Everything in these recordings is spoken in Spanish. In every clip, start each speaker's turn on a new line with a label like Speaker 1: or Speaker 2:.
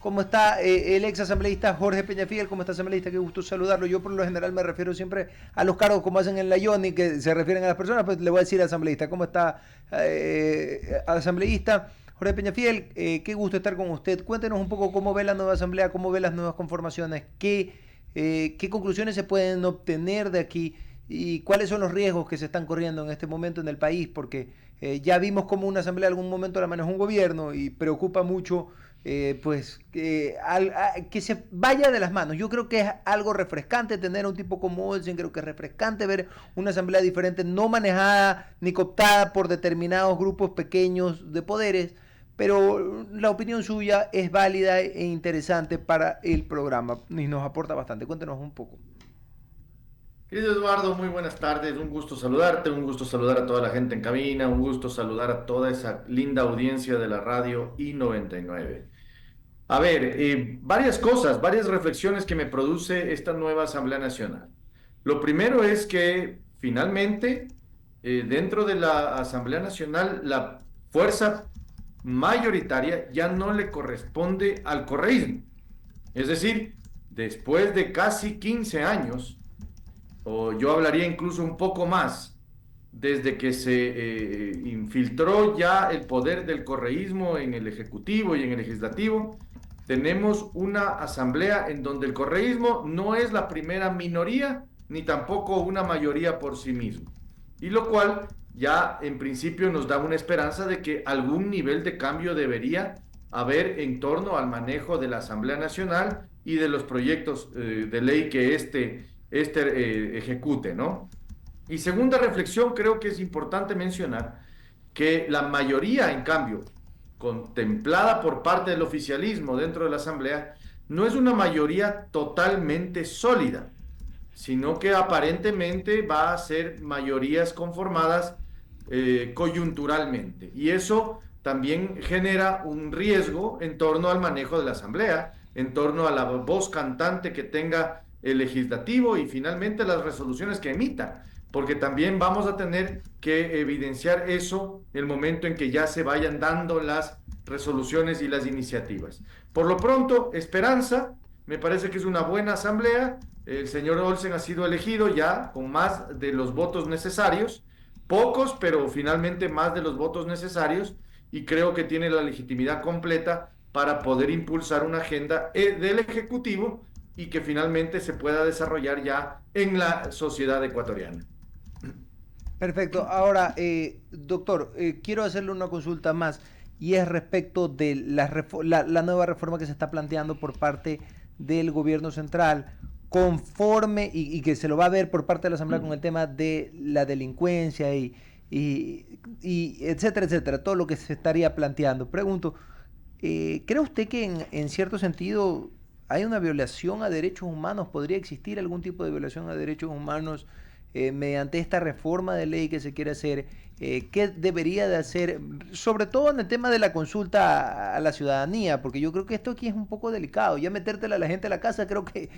Speaker 1: ¿Cómo está el ex asambleísta Jorge Peñafiel? ¿Cómo está, asambleísta? Qué gusto saludarlo. Yo por lo general me refiero siempre a los cargos como hacen en la IONI, que se refieren a las personas, pues le voy a decir asambleísta. ¿Cómo está, asambleísta Jorge Peñafiel? Qué gusto estar con usted. Cuéntenos un poco cómo ve la nueva asamblea, cómo ve las nuevas conformaciones, qué conclusiones se pueden obtener de aquí y cuáles son los riesgos que se están corriendo en este momento en el país, porque ya vimos cómo una asamblea en algún momento la manejó un gobierno y preocupa mucho que se vaya de las manos. Yo creo que es algo refrescante tener a un tipo como Olsen, creo que es refrescante ver una asamblea diferente, no manejada ni cooptada por determinados grupos pequeños de poderes, pero la opinión suya es válida e interesante para el programa y nos aporta bastante. Cuéntenos un poco.
Speaker 2: Querido Eduardo, muy buenas tardes, un gusto saludarte, un gusto saludar a toda la gente en cabina, un gusto saludar a toda esa linda audiencia de la radio I-99. A ver, varias cosas, varias reflexiones que me produce esta nueva Asamblea Nacional. Lo primero es que finalmente dentro de la Asamblea Nacional la fuerza mayoritaria ya no le corresponde al correísmo. Es decir, después de casi 15 años, o yo hablaría incluso un poco más, desde que se infiltró ya el poder del correísmo en el Ejecutivo y en el Legislativo, tenemos una asamblea en donde el correísmo no es la primera minoría, ni tampoco una mayoría por sí mismo. Y lo cual ya en principio nos da una esperanza de que algún nivel de cambio debería haber en torno al manejo de la Asamblea Nacional y de los proyectos de ley que ejecute, ¿no? Y segunda reflexión, creo que es importante mencionar que la mayoría, en cambio, contemplada por parte del oficialismo dentro de la Asamblea, no es una mayoría totalmente sólida, sino que aparentemente va a ser mayorías conformadas coyunturalmente. Y eso también genera un riesgo en torno al manejo de la Asamblea, en torno a la voz cantante que tenga el legislativo y finalmente las resoluciones que emita, porque también vamos a tener que evidenciar eso en el momento en que ya se vayan dando las resoluciones y las iniciativas. Por lo pronto, esperanza, me parece que es una buena asamblea. El señor Olsen ha sido elegido ya con más de los votos necesarios, pocos, pero finalmente más de los votos necesarios, y creo que tiene la legitimidad completa para poder impulsar una agenda del Ejecutivo y que finalmente se pueda desarrollar ya en la sociedad ecuatoriana.
Speaker 1: Perfecto. Ahora, doctor, quiero hacerle una consulta más y es respecto de la nueva reforma que se está planteando por parte del gobierno central, conforme y que se lo va a ver por parte de la Asamblea con el tema de la delincuencia y etcétera, etcétera, todo lo que se estaría planteando. Pregunto, ¿cree usted que en cierto sentido hay una violación a derechos humanos? ¿Podría existir algún tipo de violación a derechos humanos mediante esta reforma de ley que se quiere hacer? ¿Qué debería de hacer? Sobre todo en el tema de la consulta a la ciudadanía, porque yo creo que esto aquí es un poco delicado. Ya metértela a la gente a la casa, creo que,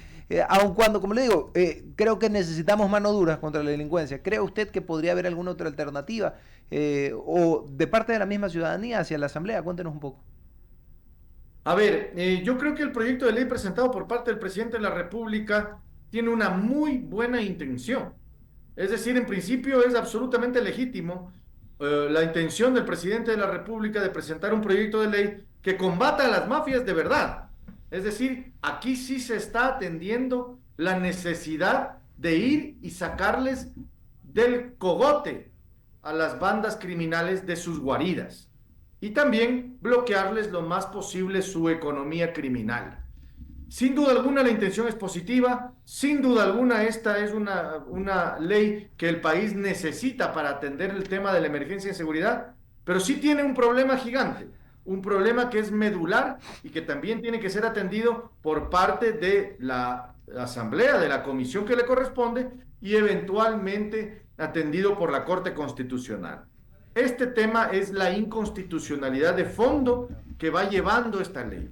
Speaker 1: aun cuando, como le digo, creo que necesitamos mano duras contra la delincuencia. ¿Cree usted que podría haber alguna otra alternativa? O de parte de la misma ciudadanía hacia la Asamblea, cuéntenos un poco.
Speaker 2: A ver, yo creo que el proyecto de ley presentado por parte del presidente de la República tiene una muy buena intención. Es decir, en principio es absolutamente legítimo la intención del presidente de la República de presentar un proyecto de ley que combata a las mafias de verdad. Es decir, aquí sí se está atendiendo la necesidad de ir y sacarles del cogote a las bandas criminales de sus guaridas y también bloquearles lo más posible su economía criminal. Sin duda alguna la intención es positiva, sin duda alguna esta es una ley que el país necesita para atender el tema de la emergencia en seguridad, pero sí tiene un problema gigante, un problema que es medular y que también tiene que ser atendido por parte de la asamblea, de la comisión que le corresponde y eventualmente atendido por la Corte Constitucional. Este tema es la inconstitucionalidad de fondo que va llevando esta ley.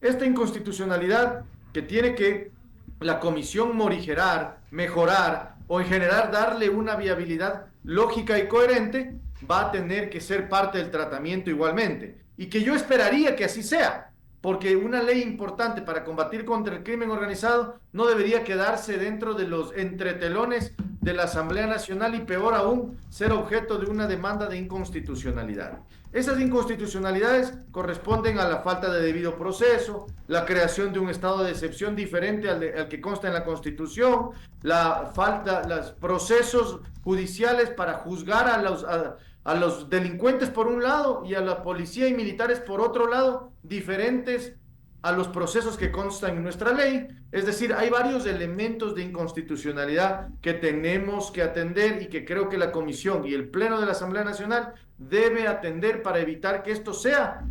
Speaker 2: Esta inconstitucionalidad que tiene que la comisión morigerar, mejorar o en general darle una viabilidad lógica y coherente, va a tener que ser parte del tratamiento igualmente. Y que yo esperaría que así sea, porque una ley importante para combatir contra el crimen organizado no debería quedarse dentro de los entretelones de la Asamblea Nacional y peor aún ser objeto de una demanda de inconstitucionalidad. Esas inconstitucionalidades corresponden a la falta de debido proceso, la creación de un estado de excepción diferente al que consta en la Constitución, los procesos judiciales para juzgar a los delincuentes por un lado y a la policía y militares por otro lado, diferentes a los procesos que constan en nuestra ley. Es decir, hay varios elementos de inconstitucionalidad que tenemos que atender y que creo que la Comisión y el Pleno de la Asamblea Nacional debe atender para evitar que esto sea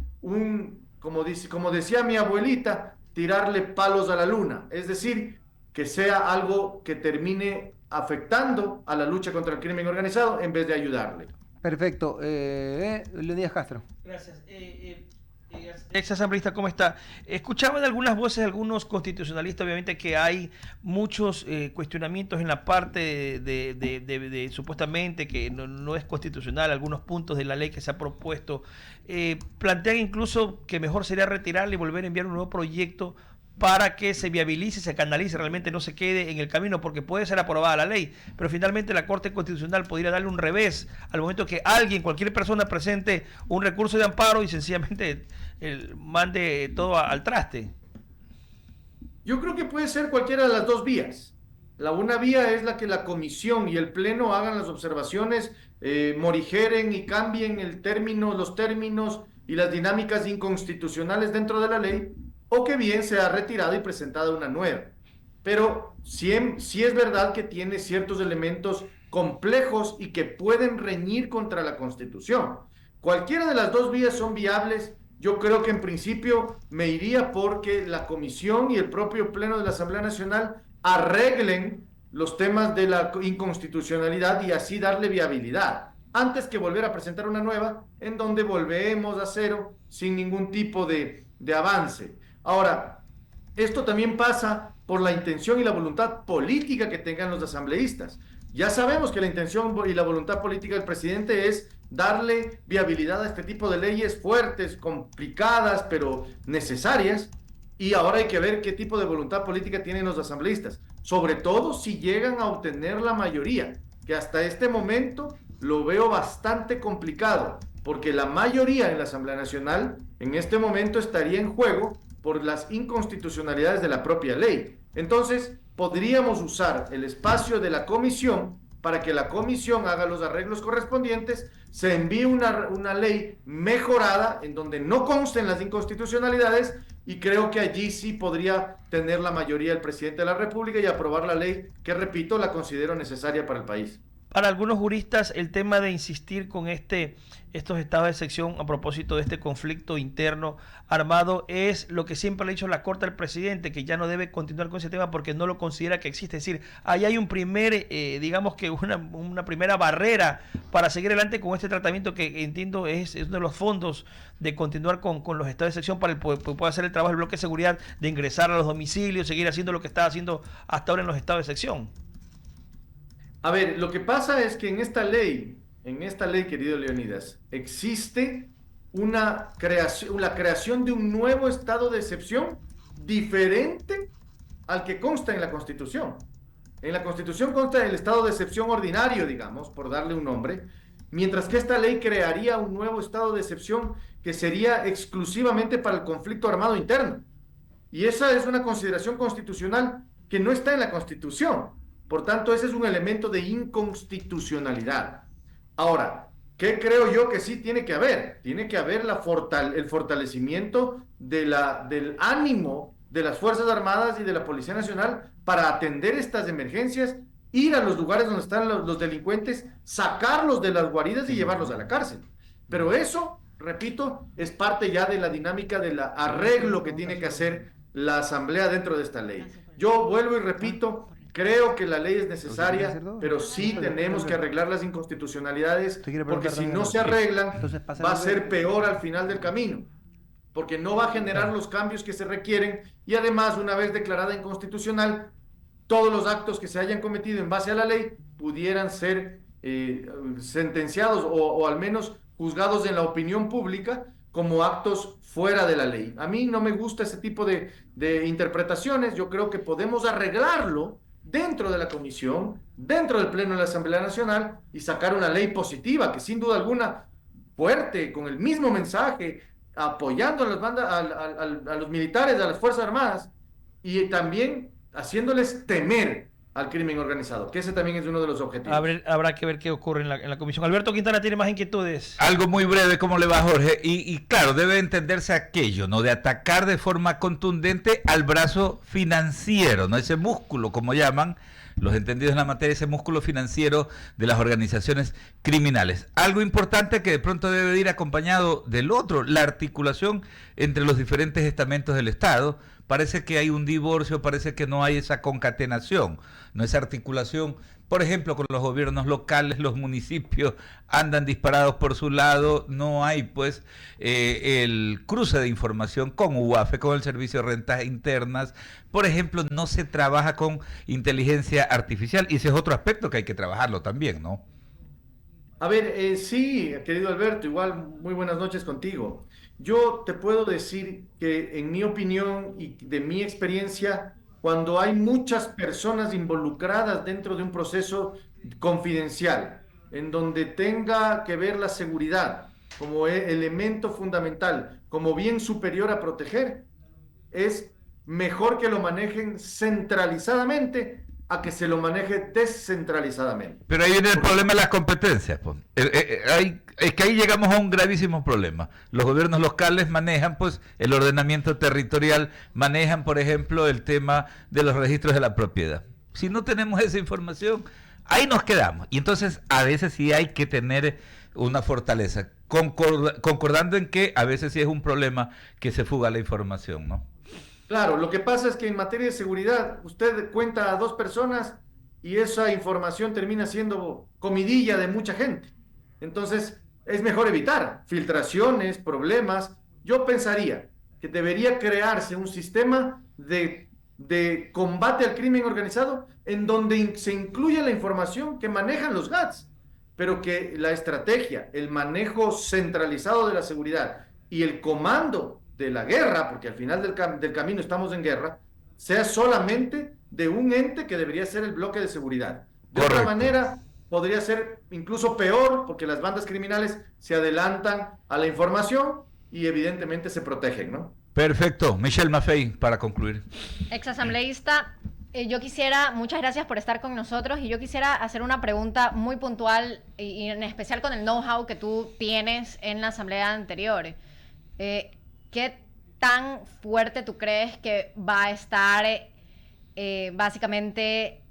Speaker 2: como decía mi abuelita, tirarle palos a la luna. Es decir, que sea algo que termine afectando a la lucha contra el crimen organizado en vez de ayudarle.
Speaker 1: Perfecto. Leonidas Castro.
Speaker 3: Gracias. Ex asambleísta, ¿cómo está? Escuchaba de algunas voces de algunos constitucionalistas, obviamente, que hay muchos cuestionamientos en la parte de supuestamente que no es constitucional, algunos puntos de la ley que se ha propuesto. Plantean incluso que mejor sería retirarle y volver a enviar un nuevo proyecto para que se viabilice, se canalice, realmente no se quede en el camino, porque puede ser aprobada la ley, pero finalmente la Corte Constitucional podría darle un revés al momento que alguien, cualquier persona presente un recurso de amparo y sencillamente mande todo al traste.
Speaker 2: Yo creo que puede ser cualquiera de las dos vías. La una vía es la que la comisión y el pleno hagan las observaciones, morigeren y cambien los términos y las dinámicas inconstitucionales dentro de la ley, o que bien sea retirada y presentada una nueva. Pero sí es verdad que tiene ciertos elementos complejos y que pueden reñir contra la Constitución. Cualquiera de las dos vías son viables. Yo creo que en principio me iría porque la Comisión y el propio Pleno de la Asamblea Nacional arreglen los temas de la inconstitucionalidad y así darle viabilidad, antes que volver a presentar una nueva en donde volvemos a cero sin ningún tipo de avance. Ahora, esto también pasa por la intención y la voluntad política que tengan los asambleístas. Ya sabemos que la intención y la voluntad política del presidente es darle viabilidad a este tipo de leyes fuertes, complicadas, pero necesarias. Y ahora hay que ver qué tipo de voluntad política tienen los asambleístas, sobre todo si llegan a obtener la mayoría, que hasta este momento lo veo bastante complicado, porque la mayoría en la Asamblea Nacional en este momento estaría en juego por las inconstitucionalidades de la propia ley. Entonces, podríamos usar el espacio de la comisión para que la comisión haga los arreglos correspondientes, se envíe una ley mejorada en donde no consten las inconstitucionalidades, y creo que allí sí podría tener la mayoría el presidente de la República y aprobar la ley que, repito, la considero necesaria para el país.
Speaker 3: Para algunos juristas, el tema de insistir con estos estados de excepción a propósito de este conflicto interno armado es lo que siempre le ha dicho la Corte al presidente, que ya no debe continuar con ese tema porque no lo considera que existe. Es decir, ahí hay un digamos que una primera barrera para seguir adelante con este tratamiento que entiendo es uno de los fondos de continuar con los estados de excepción para el pueda hacer el trabajo del bloque de seguridad, de ingresar a los domicilios, seguir haciendo lo que está haciendo hasta ahora en los estados de excepción.
Speaker 2: A ver, lo que pasa es que en esta ley, querido Leonidas, existe la creación de un nuevo estado de excepción diferente al que consta en la Constitución. En la Constitución consta el estado de excepción ordinario, digamos, por darle un nombre, mientras que esta ley crearía un nuevo estado de excepción que sería exclusivamente para el conflicto armado interno. Y esa es una consideración constitucional que no está en la Constitución. Por tanto, ese es un elemento de inconstitucionalidad. Ahora, ¿qué creo yo que sí tiene que haber? Tiene que haber el fortalecimiento del ánimo de las Fuerzas Armadas y de la Policía Nacional para atender estas emergencias, ir a los lugares donde están los delincuentes, sacarlos de las guaridas y llevarlos a la cárcel. Pero eso, repito, es parte ya de la dinámica del arreglo que tiene que hacer la Asamblea dentro de esta ley. Yo vuelvo y repito, creo que la ley es necesaria, pero sí tenemos que arreglar las inconstitucionalidades, porque si no se arreglan, va a ser peor al final del camino, porque no va a generar los cambios que se requieren, y además, una vez declarada inconstitucional, todos los actos que se hayan cometido en base a la ley pudieran ser sentenciados o al menos juzgados en la opinión pública como actos fuera de la ley. A mí no me gusta ese tipo de interpretaciones. Yo creo que podemos arreglarlo dentro de la comisión, dentro del Pleno de la Asamblea Nacional y sacar una ley positiva que sin duda alguna, fuerte, con el mismo mensaje, apoyando a las bandas, a los militares, a las Fuerzas Armadas y también haciéndoles temer al crimen organizado, que ese también es uno de los objetivos.
Speaker 3: Habrá que ver qué ocurre en la comisión. Alberto Quintana tiene más inquietudes.
Speaker 4: Algo muy breve, ¿cómo le va, Jorge? Y claro, debe entenderse aquello, ¿no? De atacar de forma contundente al brazo financiero, ¿no? Ese músculo, como llaman los entendidos en la materia, ese músculo financiero de las organizaciones criminales. Algo importante que de pronto debe ir acompañado del otro, la articulación entre los diferentes estamentos del Estado. Parece que hay un divorcio, parece que no hay esa concatenación, no esa articulación, por ejemplo, con los gobiernos locales, los municipios andan disparados por su lado, no hay pues el cruce de información con UAFE, con el Servicio de Rentas Internas, por ejemplo, no se trabaja con inteligencia artificial, y ese es otro aspecto que hay que trabajarlo también, ¿no?
Speaker 2: A ver, sí, querido Alberto, igual muy buenas noches contigo. Yo te puedo decir que en mi opinión y de mi experiencia, cuando hay muchas personas involucradas dentro de un proceso confidencial, en donde tenga que ver la seguridad como elemento fundamental, como bien superior a proteger, es mejor que lo manejen centralizadamente a que se lo maneje descentralizadamente.
Speaker 4: Pero ahí viene el problema de las competencias. Pues. Es que ahí llegamos a un gravísimo problema. Los gobiernos locales manejan pues el ordenamiento territorial, manejan, por ejemplo, el tema de los registros de la propiedad. Si no tenemos esa información, ahí nos quedamos. Y entonces a veces sí hay que tener una fortaleza, concordando en que a veces sí es un problema que se fuga la información, ¿no?
Speaker 2: Claro, lo que pasa es que en materia de seguridad, usted cuenta a 2 personas y esa información termina siendo comidilla de mucha gente. Entonces, es mejor evitar filtraciones, problemas. Yo pensaría que debería crearse un sistema de combate al crimen organizado en donde se incluya la información que manejan los GATS, pero que la estrategia, el manejo centralizado de la seguridad y el comando de la guerra, porque al final del camino estamos en guerra, sea solamente de un ente que debería ser el bloque de seguridad. De otra manera, podría ser incluso peor, porque las bandas criminales se adelantan a la información y evidentemente se protegen, ¿no?
Speaker 4: Perfecto. Michelle Maffei, para concluir.
Speaker 5: Exasambleísta, yo quisiera, muchas gracias por estar con nosotros, y yo quisiera hacer una pregunta muy puntual, y en especial con el know-how que tú tienes en la asamblea anterior. ¿Qué tan fuerte tú crees que va a estar básicamente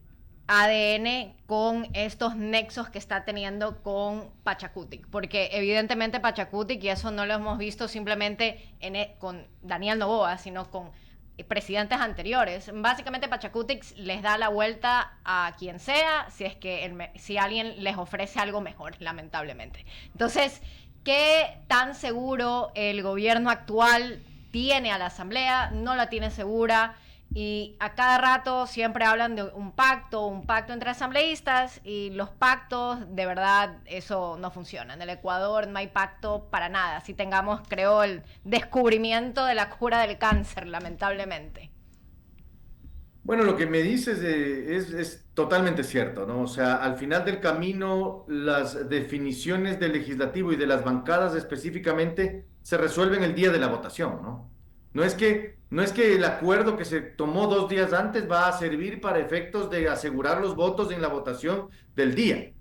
Speaker 5: ADN con estos nexos que está teniendo con Pachacutic? Porque evidentemente Pachacutic, y eso no lo hemos visto simplemente con Daniel Noboa, sino con presidentes anteriores, básicamente Pachacutic les da la vuelta a quien sea si alguien les ofrece algo mejor, lamentablemente. Entonces, ¿qué tan seguro el gobierno actual tiene a la asamblea? No la tiene segura, y a cada rato siempre hablan de un pacto entre asambleístas, y los pactos, de verdad, eso no funciona. En el Ecuador no hay pacto para nada. Si tengamos, creo, el descubrimiento de la cura del cáncer, lamentablemente.
Speaker 2: Bueno, lo que me dices es totalmente cierto, ¿no? O sea, al final del camino, las definiciones del legislativo y de las bancadas específicamente se resuelven el día de la votación, ¿no? No es que el acuerdo que se tomó 2 días antes va a servir para efectos de asegurar los votos en la votación del día.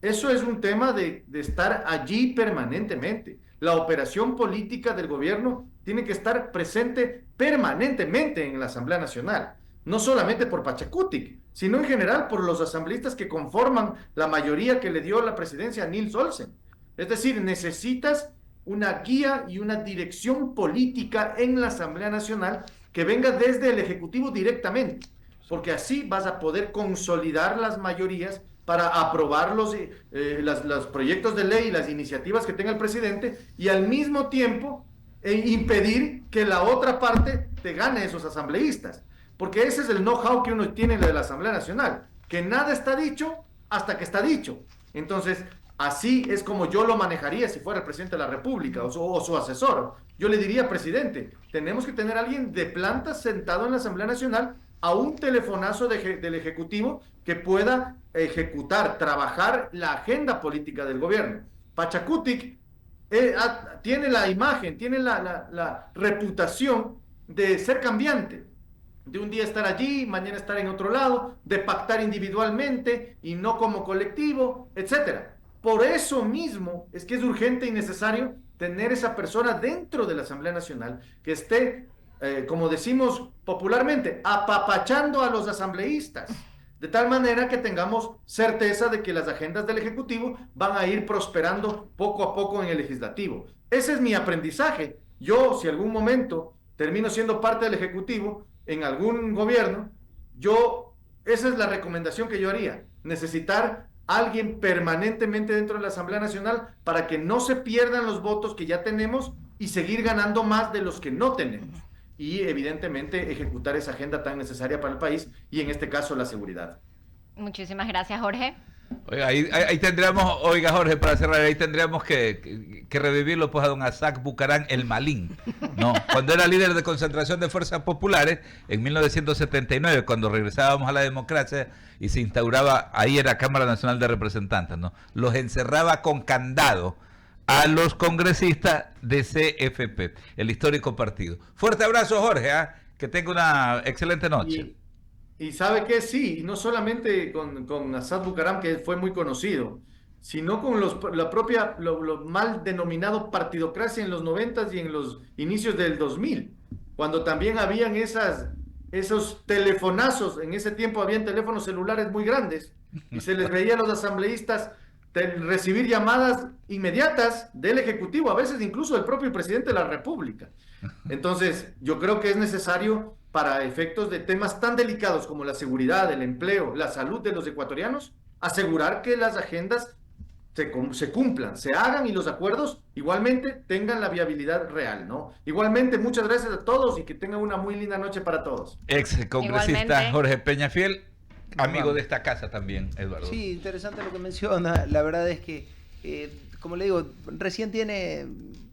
Speaker 2: Eso es un tema de estar allí permanentemente. La operación política del gobierno tiene que estar presente permanentemente en la Asamblea Nacional. No solamente por Pachacutic, sino en general por los asambleístas que conforman la mayoría que le dio la presidencia a Nils Olsen. Es decir, necesitas una guía y una dirección política en la Asamblea Nacional que venga desde el Ejecutivo directamente, porque así vas a poder consolidar las mayorías para aprobar los proyectos de ley y las iniciativas que tenga el presidente, y al mismo tiempo impedir que la otra parte te gane esos asambleístas. Porque ese es el know-how que uno tiene de la Asamblea Nacional, que nada está dicho hasta que está dicho. Entonces, Así es como yo lo manejaría si fuera el presidente de la República o su asesor. Yo le diría, presidente, tenemos que tener a alguien de planta sentado en la Asamblea Nacional a un telefonazo del Ejecutivo que pueda ejecutar, trabajar la agenda política del gobierno. Pachacutic tiene la imagen, tiene la reputación de ser cambiante, de un día estar allí, mañana estar en otro lado, de pactar individualmente y no como colectivo, etcétera. Por eso mismo es que es urgente y necesario tener esa persona dentro de la Asamblea Nacional que esté, como decimos popularmente, apapachando a los asambleístas, de tal manera que tengamos certeza de que las agendas del Ejecutivo van a ir prosperando poco a poco en el Legislativo. Ese es mi aprendizaje. Yo, si algún momento termino siendo parte del Ejecutivo en algún gobierno, esa es la recomendación que yo haría, necesitar alguien permanentemente dentro de la Asamblea Nacional para que no se pierdan los votos que ya tenemos y seguir ganando más de los que no tenemos. Y evidentemente ejecutar esa agenda tan necesaria para el país y en este caso la seguridad.
Speaker 5: Muchísimas gracias, Jorge.
Speaker 4: Oiga, ahí tendríamos, oiga Jorge, para cerrar, ahí tendríamos que revivirlo pues a don Assac Bucarán el Malín, ¿no? Cuando era líder de concentración de fuerzas populares en 1979, cuando regresábamos a la democracia y se instauraba, ahí era Cámara Nacional de Representantes, ¿no? Los encerraba con candado a los congresistas de CFP, el histórico partido. Fuerte abrazo, Jorge, que tenga una excelente noche.
Speaker 2: Y sabe que sí, no solamente con Assac Bucaram, que fue muy conocido, sino con lo mal denominado partidocracia en los 90s y en los inicios del 2000, cuando también habían esos telefonazos, en ese tiempo habían teléfonos celulares muy grandes, y se les veía a los asambleístas recibir llamadas inmediatas del Ejecutivo, a veces incluso del propio presidente de la República. Entonces, yo creo que es necesario, para efectos de temas tan delicados como la seguridad, el empleo, la salud de los ecuatorianos, asegurar que las agendas se cumplan, se hagan y los acuerdos igualmente tengan la viabilidad real, ¿no? Igualmente, muchas gracias a todos y que tengan una muy linda noche para todos.
Speaker 4: Ex congresista
Speaker 5: Igualmente.
Speaker 4: Jorge Peñafiel, amigo de esta casa también, Eduardo.
Speaker 1: Sí, interesante lo que menciona. La verdad es que, como le digo, recién tiene